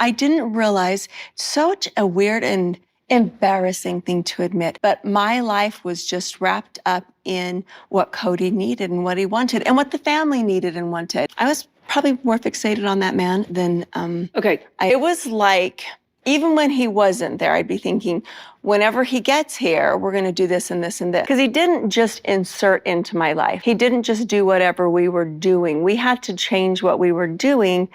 I didn't realize, such a weird and embarrassing thing to admit, but my life was just wrapped up in what Kody needed and what he wanted and what the family needed and wanted. I was probably more fixated on that man than, it was like, even when he wasn't there, I'd be thinking, whenever he gets here, we're going to do this and this and this. Because he didn't just insert into my life. He didn't just do whatever we were doing. We had to change what we were doing.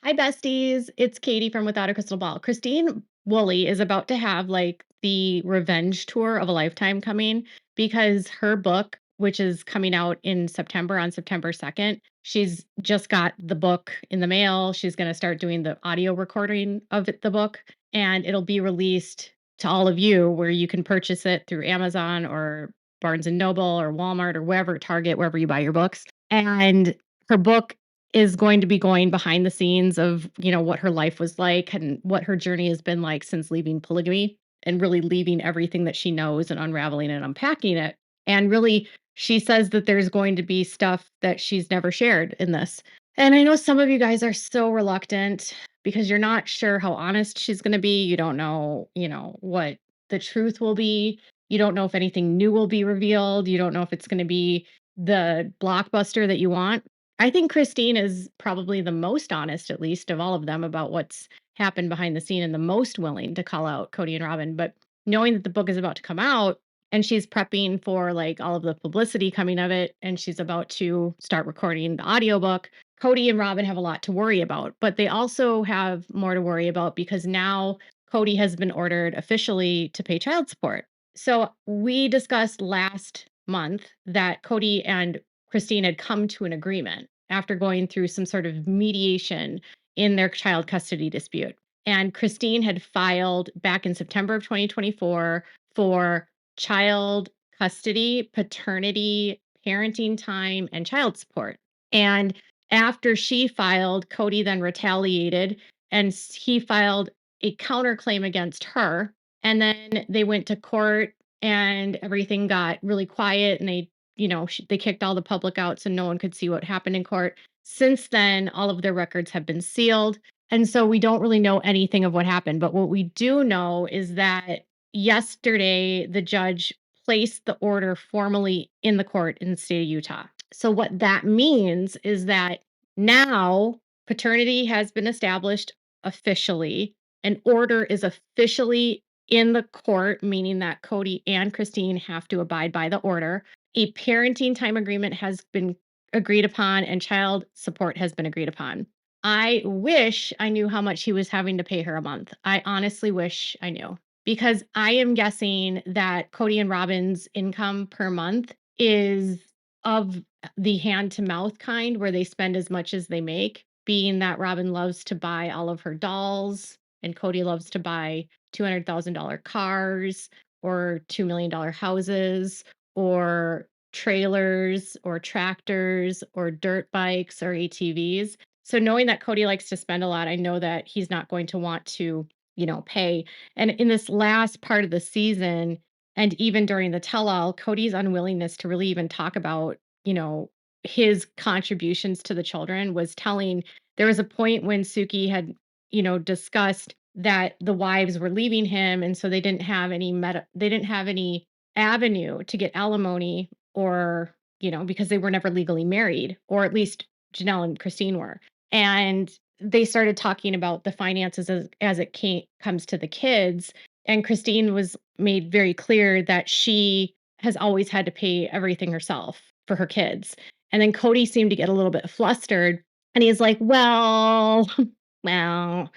Hi, besties. It's Katie from Without a Crystal Ball. Christine Woolley is about to have like the revenge tour of a lifetime coming because her book, which is coming out in September on September 2nd, she's just got the book in the mail. She's going to start doing the audio recording of the book, and it'll be released to all of you where you can purchase it through Amazon or Barnes and Noble or Walmart or wherever, Target, wherever you buy your books. And her book is going to be going behind the scenes of, what her life was like and what her journey has been like since leaving polygamy and really leaving everything that she knows and unraveling and unpacking it. And really, she says that there's going to be stuff that she's never shared in this. And I know some of you guys are so reluctant because you're not sure how honest she's going to be. You don't know, what the truth will be. You don't know if anything new will be revealed. You don't know if it's going to be the blockbuster that you want. I think Christine is probably the most honest, at least, of all of them about what's happened behind the scene and the most willing to call out Kody and Robyn. But knowing that the book is about to come out and she's prepping for like all of the publicity coming of it, and she's about to start recording the audiobook, Kody and Robyn have a lot to worry about. But they also have more to worry about because now Kody has been ordered officially to pay child support. So we discussed last month that Kody and Christine had come to an agreement after going through some sort of mediation in their child custody dispute. And Christine had filed back in September of 2024 for child custody, paternity, parenting time, and child support. And after she filed, Kody then retaliated and he filed a counterclaim against her. And then they went to court and everything got really quiet and they kicked all the public out so no one could see what happened in court. Since then, all of their records have been sealed. And so we don't really know anything of what happened. But what we do know is that yesterday, the judge placed the order formally in the court in the state of Utah. So what that means is that now paternity has been established officially. An order is officially in the court, meaning that Kody and Christine have to abide by the order. A parenting time agreement has been agreed upon and child support has been agreed upon. I wish I knew how much he was having to pay her a month. I honestly wish I knew because I am guessing that Kody and Robyn's income per month is of the hand to mouth kind where they spend as much as they make, being that Robyn loves to buy all of her dolls and Kody loves to buy $200,000 cars or $2 million houses or trailers or tractors or dirt bikes or ATVs. So knowing that Kody likes to spend a lot, I know that he's not going to want to, pay. And in this last part of the season, and even during the tell-all, Kody's unwillingness to really even talk about, his contributions to the children was telling. There was a point when Suki had, discussed that the wives were leaving him, and so they didn't have any avenue to get alimony or, because they were never legally married, or at least Janelle and Christine were. And they started talking about the finances as it comes to the kids. And Christine was made very clear that she has always had to pay everything herself for her kids. And then Kody seemed to get a little bit flustered. And he's like, well, well,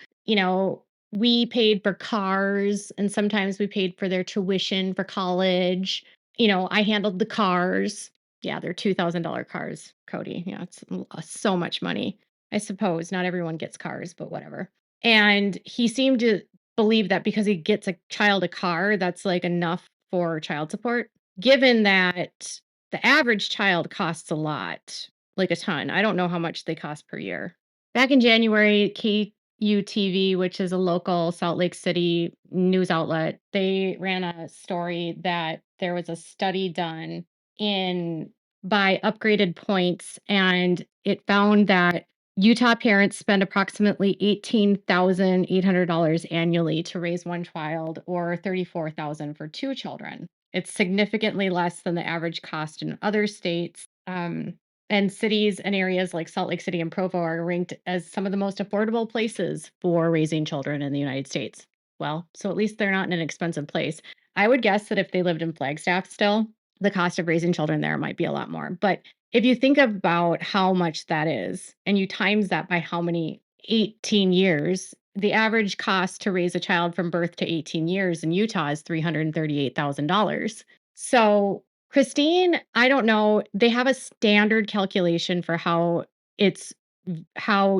we paid for cars and sometimes we paid for their tuition for college. I handled the cars. Yeah, they're $2,000 cars, Kody. Yeah, it's so much money. I suppose not everyone gets cars, but whatever. And he seemed to believe that because he gets a child a car, that's like enough for child support, given that the average child costs a lot, like a ton. I don't know how much they cost per year. Back in January, KUTV, which is a local Salt Lake City news outlet, they ran a story that there was a study done in by upgraded points, and it found that Utah parents spend approximately $18,800 annually to raise one child, or $34,000 for two children. It's significantly less than the average cost in other states. And cities and areas like Salt Lake City and Provo are ranked as some of the most affordable places for raising children in the United States. Well, so at least they're not in an expensive place. I would guess that if they lived in Flagstaff still, the cost of raising children there might be a lot more. But if you think about how much that is, and you times that by how many 18 years, the average cost to raise a child from birth to 18 years in Utah is $338,000. So, Christine, I don't know, they have a standard calculation for how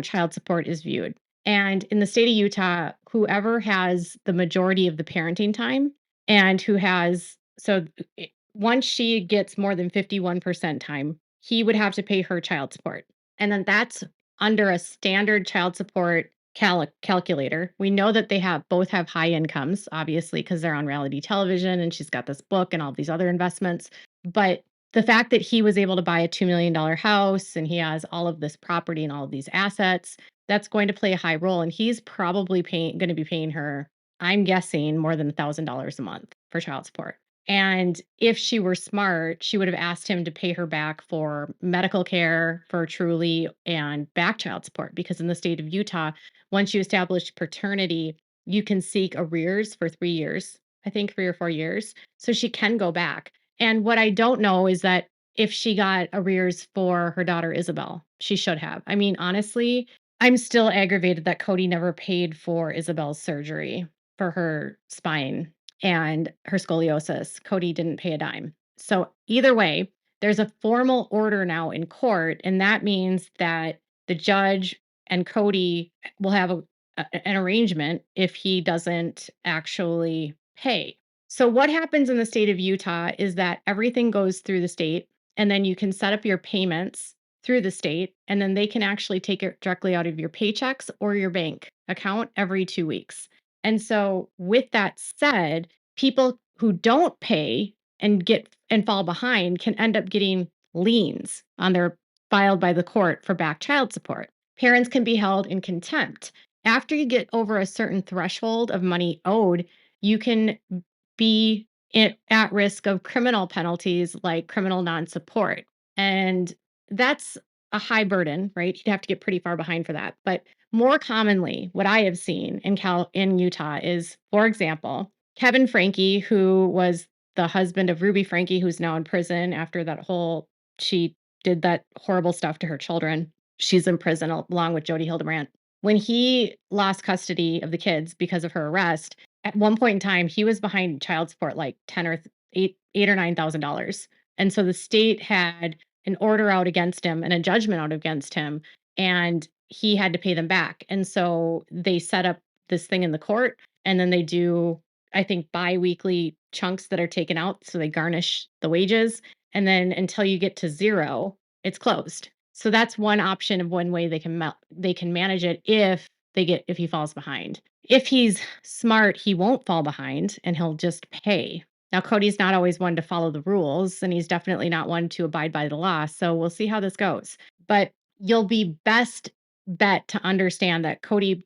child support is viewed. And in the state of Utah, whoever has the majority of the parenting time and who has once she gets more than 51% time, he would have to pay her child support. And then that's under a standard child support calculator. We know that they both have high incomes, obviously, because they're on reality television and she's got this book and all these other investments. But the fact that he was able to buy a $2 million house and he has all of this property and all of these assets, that's going to play a high role. And he's probably going to be paying her, I'm guessing, more than $1,000 a month for child support. And if she were smart, she would have asked him to pay her back for medical care, for Truly, and back child support. Because in the state of Utah, once you establish paternity, you can seek arrears for 3 years, I think 3 or 4 years. So she can go back. And what I don't know is that if she got arrears for her daughter Isabel, she should have. I mean, honestly, I'm still aggravated that Kody never paid for Isabel's surgery for her spine and her scoliosis. Kody didn't pay a dime. So either way, there's a formal order now in court, and that means that the judge and Kody will have an arrangement if he doesn't actually pay. So what happens in the state of Utah is that everything goes through the state, and then you can set up your payments through the state, and then they can actually take it directly out of your paychecks or your bank account every 2 weeks. And so with that said, people who don't pay and fall behind can end up getting liens on their filed by the court for back child support. Parents can be held in contempt. After you get over a certain threshold of money owed, you can be at risk of criminal penalties like criminal non-support. And that's a high burden, right? You'd have to get pretty far behind for that. But more commonly, what I have seen in Utah is, for example, Kevin Franke, who was the husband of Ruby Franke, who's now in prison after she did that horrible stuff to her children. She's in prison along with Jody Hildebrandt. When he lost custody of the kids because of her arrest, at one point in time, he was behind child support like $8 or $9,000. And so the state had an order out against him and a judgment out against him, and he had to pay them back. And so they set up this thing in the court, and then they do, I think, bi-weekly chunks that are taken out. So they garnish the wages. And then until you get to zero, it's closed. So that's one option of one way they can manage it if he falls behind. If he's smart, he won't fall behind and he'll just pay. Now, Kody's not always one to follow the rules, and he's definitely not one to abide by the law. So we'll see how this goes. But you'll be best bet to understand that Kody,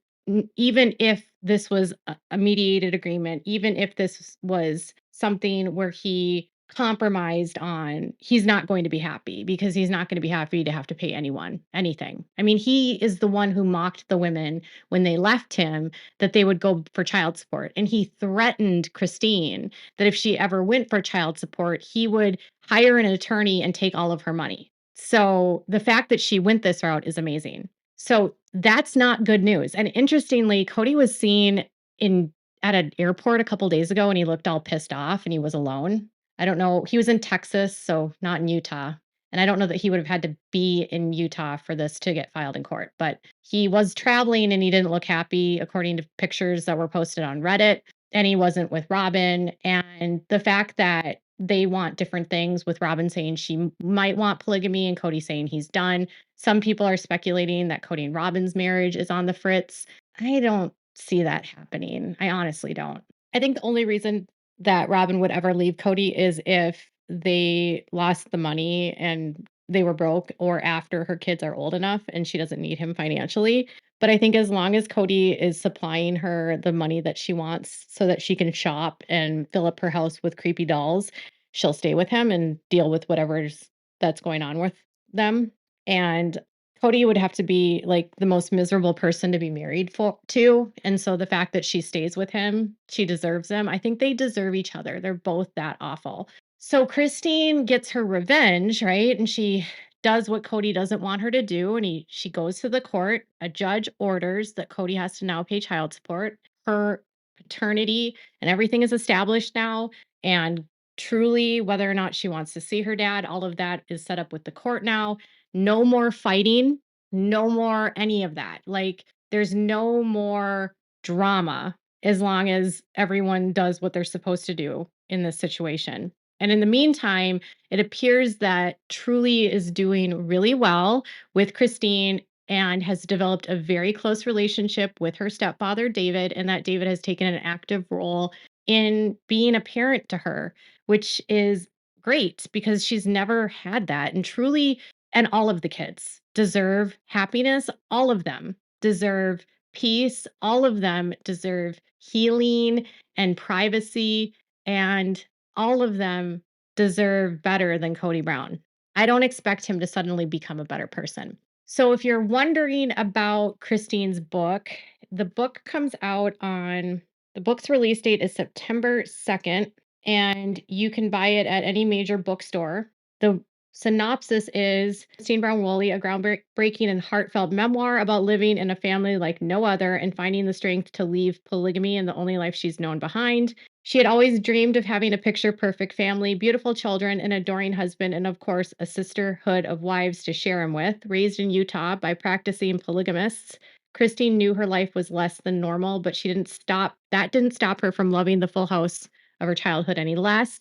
even if this was a mediated agreement, even if this was something where he compromised on, he's not going to be happy, because he's not going to be happy to have to pay anyone anything. I mean, he is the one who mocked the women when they left him that they would go for child support. And he threatened Christine that if she ever went for child support, he would hire an attorney and take all of her money. So the fact that she went this route is amazing. So that's not good news. And interestingly, Kody was seen at an airport a couple days ago, and he looked all pissed off and he was alone. I don't know. He was in Texas, so not in Utah. And I don't know that he would have had to be in Utah for this to get filed in court. But he was traveling and he didn't look happy, according to pictures that were posted on Reddit. and he wasn't with Robyn. And the fact that they want different things, with Robyn saying she might want polygamy and Kody saying he's done. Some people are speculating that Kody and Robyn's marriage is on the fritz. I don't see that happening. I honestly don't. I think the only reason that Robyn would ever leave Kody is if they lost the money and they were broke, or after her kids are old enough and she doesn't need him financially. But I think as long as Kody is supplying her the money that she wants so that she can shop and fill up her house with creepy dolls, she'll stay with him and deal with whatever's that's going on with them. And Kody would have to be like the most miserable person to be married for to. And so the fact that she stays with him, she deserves him. I think they deserve each other. They're both that awful. So Christine gets her revenge, right? And she does what Kody doesn't want her to do. And she goes to the court. A judge orders that Kody has to now pay child support. Her paternity and everything is established now. And truly, whether or not she wants to see her dad, all of that is set up with the court now. No more fighting, no more any of that. Like, there's no more drama as long as everyone does what they're supposed to do in this situation. And in the meantime, it appears that Truly is doing really well with Christine and has developed a very close relationship with her stepfather, David, and that David has taken an active role in being a parent to her, which is great because she's never had that. And Truly and all of the kids deserve happiness. All of them deserve peace. All of them deserve healing and privacy. And all of them deserve better than Kody Brown. I don't expect him to suddenly become a better person. So, if you're wondering about Christine's book, the book comes out on the book's release date is September 2nd, and you can buy it at any major bookstore. The synopsis is Christine Brown Woolley, a groundbreaking and heartfelt memoir about living in a family like no other and finding the strength to leave polygamy and the only life she's known behind. She had always dreamed of having a picture perfect family, beautiful children, an adoring husband, and of course, a sisterhood of wives to share him with. Raised in Utah by practicing polygamists, Christine knew her life was less than normal, but that didn't stop her from loving the full house of her childhood any less.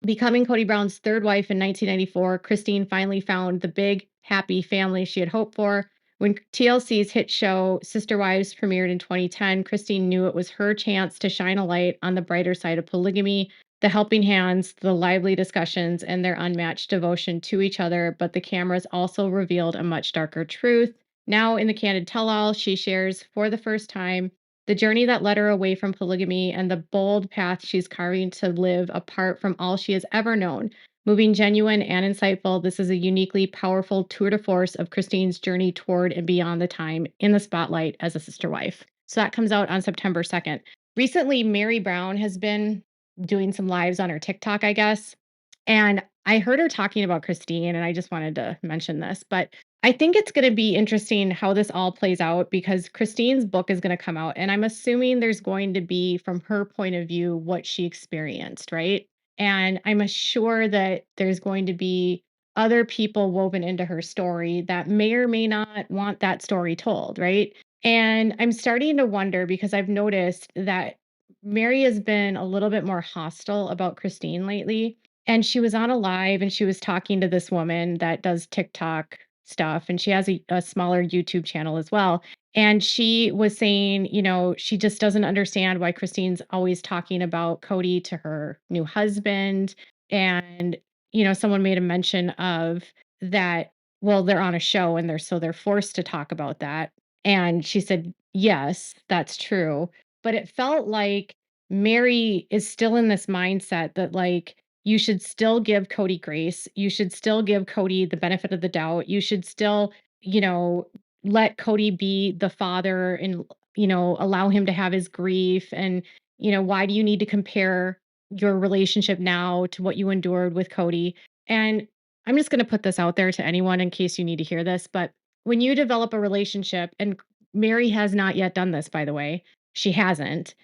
Becoming Kody Brown's third wife in 1994, Christine finally found the big, happy family she had hoped for. When TLC's hit show Sister Wives premiered in 2010, Christine knew it was her chance to shine a light on the brighter side of polygamy, the helping hands, the lively discussions, and their unmatched devotion to each other. But the cameras also revealed a much darker truth. Now, in the Candid Tell All, she shares for the first time the journey that led her away from polygamy and the bold path she's carving to live apart from all she has ever known. Moving genuine and insightful, this is a uniquely powerful tour de force of Christine's journey toward and beyond the time in the spotlight as a sister wife. So that comes out on September 2nd. Recently, Mary Brown has been doing some lives on her TikTok, I guess. And I heard her talking about Christine, and I just wanted to mention this. But I think it's going to be interesting how this all plays out because Christine's book is going to come out. And I'm assuming there's going to be, from her point of view, what she experienced, right? And I'm sure that there's going to be other people woven into her story that may or may not want that story told, right? And I'm starting to wonder because I've noticed that Mary has been a little bit more hostile about Christine lately. And she was on a live and she was talking to this woman that does TikTok stuff. And she has a smaller YouTube channel as well. And she was saying, she just doesn't understand why Christine's always talking about Kody to her new husband. And, someone made a mention of that, well, they're on a show and they're forced to talk about that. And she said, yes, that's true. But it felt like Mary is still in this mindset that, like, you should still give Kody grace. You should still give Kody the benefit of the doubt. You should still, you know, let Kody be the father and, allow him to have his grief. And, why do you need to compare your relationship now to what you endured with Kody? And I'm just going to put this out there to anyone in case you need to hear this. But when you develop a relationship, and Mary has not yet done this, by the way, she hasn't.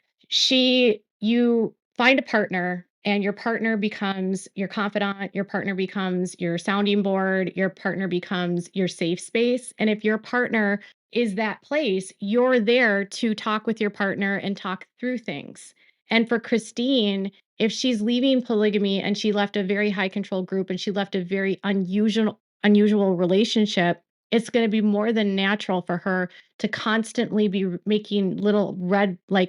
You find a partner and your partner becomes your confidant, your partner becomes your sounding board, your partner becomes your safe space. And if your partner is that place, you're there to talk with your partner and talk through things. And for Christine, if she's leaving polygamy and she left a very high control group and she left a very unusual relationship, it's going to be more than natural for her to constantly be making little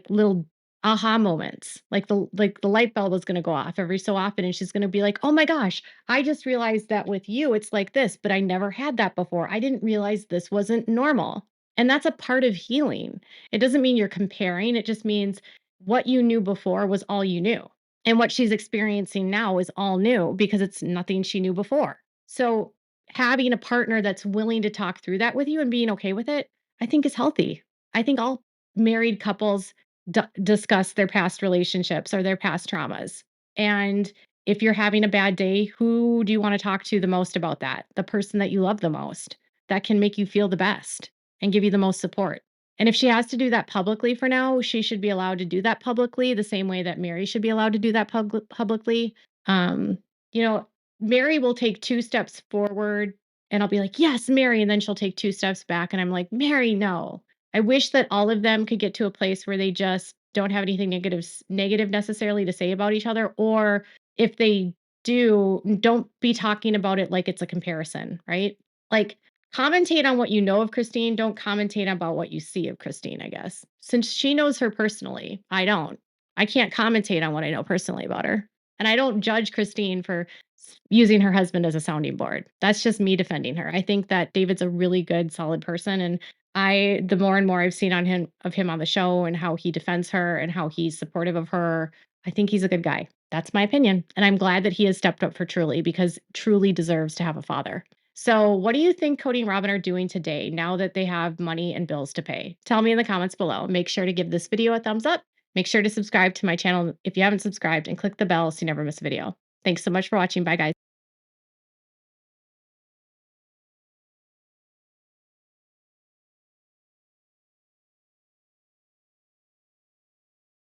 little aha moments. Like the light bulb is going to go off every so often and she's going to be like, "Oh my gosh, I just realized that with you it's like this, but I never had that before. I didn't realize this wasn't normal." And that's a part of healing. It doesn't mean you're comparing, it just means what you knew before was all you knew. And what she's experiencing now is all new because it's nothing she knew before. So, having a partner that's willing to talk through that with you and being okay with it, I think is healthy. I think all married couples discuss their past relationships or their past traumas. And if you're having a bad day, who do you want to talk to the most about that? The person that you love the most that can make you feel the best and give you the most support. And if she has to do that publicly for now, she should be allowed to do that publicly the same way that Mary should be allowed to do that publicly. Um, you know, Mary will take 2 steps forward and I'll be like, "Yes, Mary," and then she'll take 2 steps back and I'm like, "Mary, no." I wish that all of them could get to a place where they just don't have anything negative necessarily to say about each other, or if they do, don't be talking about it like it's a comparison, right? Like, commentate on what you know of Christine, don't commentate about what you see of Christine, I guess. Since she knows her personally, I don't. I can't commentate on what I know personally about her. And I don't judge Christine for using her husband as a sounding board. That's just me defending her. I think that David's a really good, solid person. And the more and more I've seen of him on the show and how he defends her and how he's supportive of her, I think he's a good guy. That's my opinion. And I'm glad that he has stepped up for Truly because Truly deserves to have a father. So, what do you think Cody and Robin are doing today now that they have money and bills to pay? Tell me in the comments below. Make sure to give this video a thumbs up. Make sure to subscribe to my channel if you haven't subscribed and click the bell so you never miss a video. Thanks so much for watching. Bye, guys.